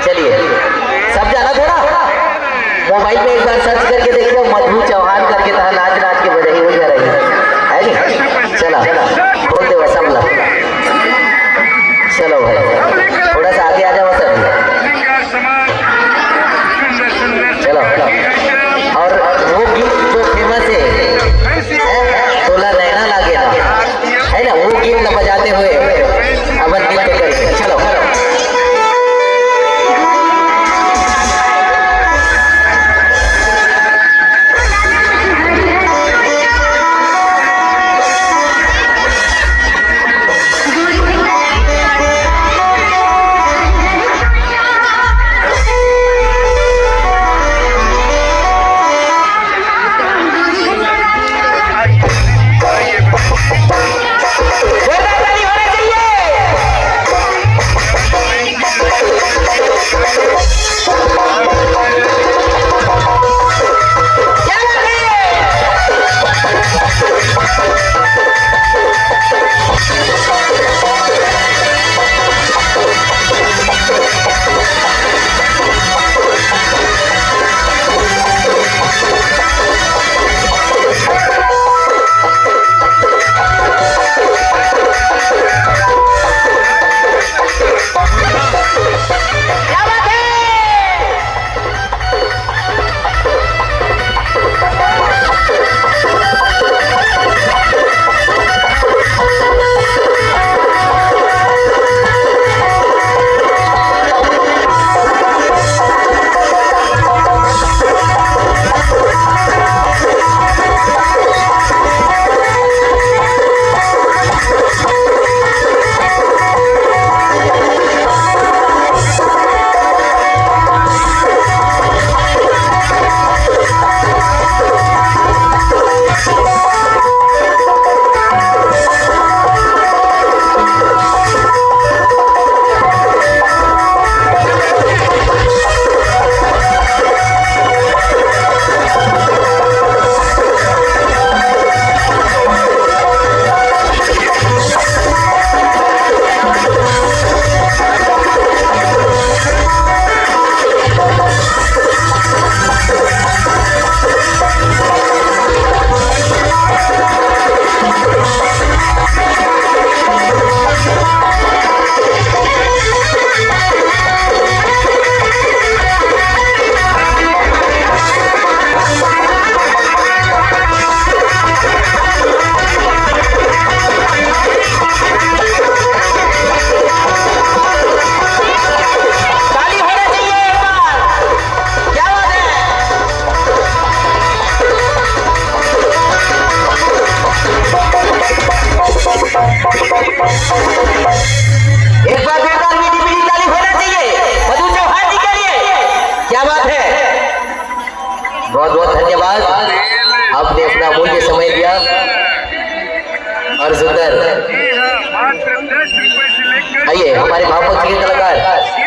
चलिए सब जाना थोड़ा मोबाइल में एक बार सर्च करके देखिए मधु चौहान करके था नाच नाच के बजाई हो जा रही है नहीं। चला बोल दे वसमला चलो भाई थोड़ा सा आगे आ जाओ सर चलो और वो गीत जो फेमस है तोला रहना लागे है ना वो गीत न बजाते हुए अपन नृत्य करेंगे। चलो एक बार जोरदार मीठी मीठी ताली होना चाहिए मधु चौहान जी के लिए। क्या बात है, बहुत बहुत धन्यवाद, आपने अपना मूल्य समय दिया और सुंदर। आइए हमारे भावभक्त के कलाकार